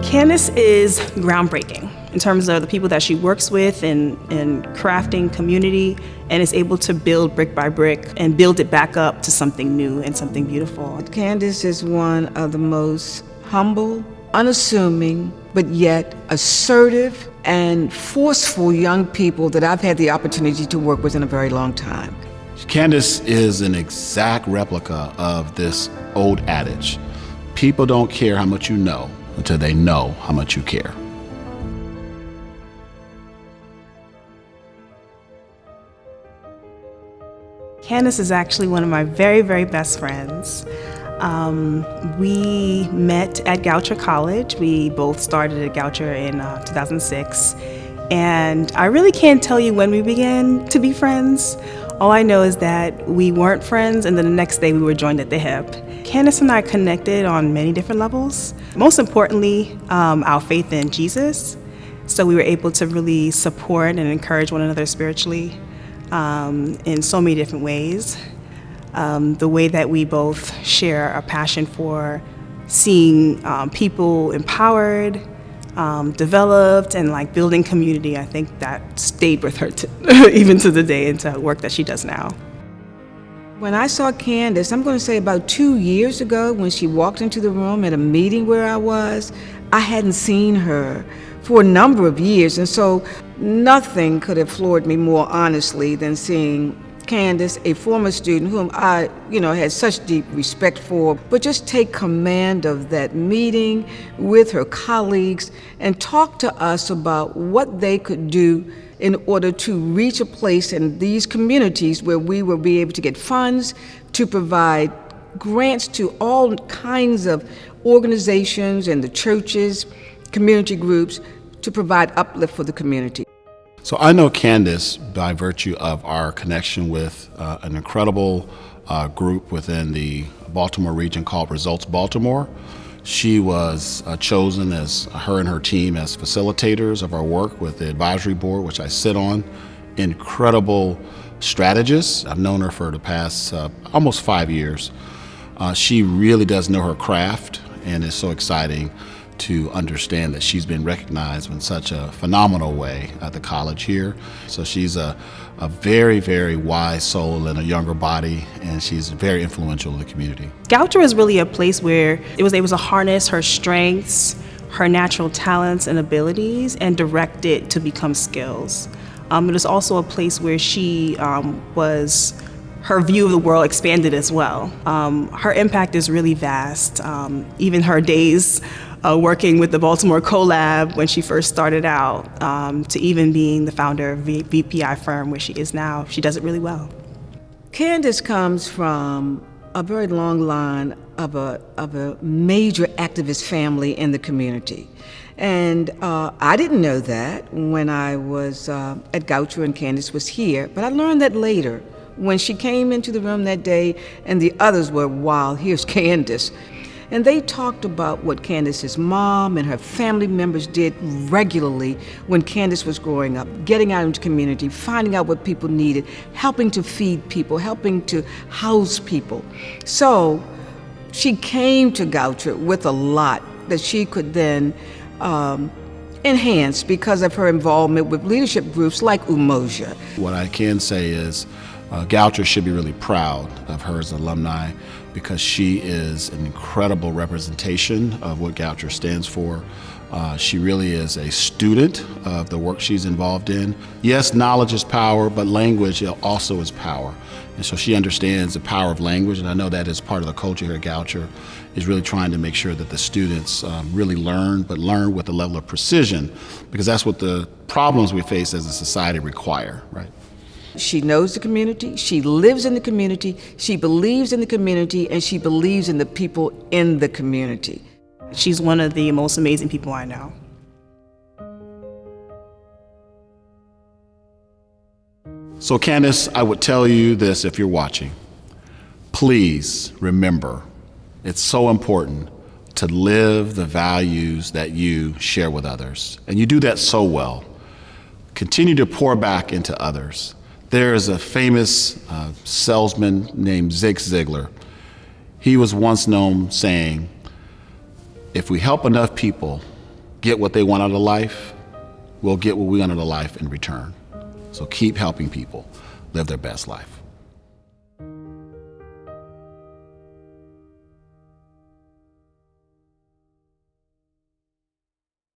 Candace is groundbreaking in terms of the people that she works with in crafting community, and is able to build brick by brick and build it back up to something new and something beautiful. Candace is one of the most humble, unassuming, but yet assertive and forceful young people that I've had the opportunity to work with in a very long time. Candace is an exact replica of this old adage: people don't care how much you know until they know how much you care. Candace is actually one of my very, very best friends. We met at Goucher College. We both started at Goucher in 2006. And I really can't tell you when we began to be friends. All I know is that we weren't friends, and then the next day we were joined at the hip. Candace and I connected on many different levels. Most importantly, our faith in Jesus. So we were able to really support and encourage one another spiritually in so many different ways. The way that we both share a passion for seeing people empowered, developed, and like building community, I think that stayed with her even to the day, into her work that she does now. When I saw Candace, I'm going to say about 2 years ago, when she walked into the room at a meeting where I hadn't seen her for a number of years, and so nothing could have floored me more honestly than seeing Candace, a former student whom I, had such deep respect for, but just take command of that meeting with her colleagues and talk to us about what they could do in order to reach a place in these communities where we will be able to get funds to provide grants to all kinds of organizations and the churches, community groups, to provide uplift for the community. So I know Candace by virtue of our connection with an incredible group within the Baltimore region called Results Baltimore. She was chosen as her and her team as facilitators of our work with the advisory board, which I sit on. Incredible strategist. I've known her for the past almost 5 years. She really does know her craft, and it's so exciting to understand that she's been recognized in such a phenomenal way at the college here. So she's a very, very wise soul in a younger body, and she's very influential in the community. Goucher is really a place where it was able to harness her strengths, her natural talents and abilities, and direct it to become skills. It is also a place where her view of the world expanded as well. Her impact is really vast. Even her days working with the Baltimore Collab when she first started out, to even being the founder of VPI firm where she is now, she does it really well. Candace comes from a very long line of a major activist family in the community. And I didn't know that when I was at Goucher and Candace was here, but I learned that later when she came into the room that day and the others were, wow, here's Candace. And they talked about what Candace's mom and her family members did regularly when Candace was growing up, getting out into community, finding out what people needed, helping to feed people, helping to house people. So she came to Goucher with a lot that she could then enhance because of her involvement with leadership groups like Umoja. What I can say is Goucher should be really proud of her as an alumni, because she is an incredible representation of what Goucher stands for. She really is a student of the work she's involved in. Yes, knowledge is power, but language also is power. And so she understands the power of language, and I know that is part of the culture here at Goucher, is really trying to make sure that the students really learn, but learn with a level of precision, because that's what the problems we face as a society require, right? She knows the community, she lives in the community, she believes in the community, and she believes in the people in the community. She's one of the most amazing people I know. So Candace, I would tell you this if you're watching. Please remember, it's so important to live the values that you share with others. And you do that so well. Continue to pour back into others. There is a famous salesman named Zig Ziglar. He was once known saying, if we help enough people, get what they want out of life, we'll get what we want out of life in return. So keep helping people live their best life.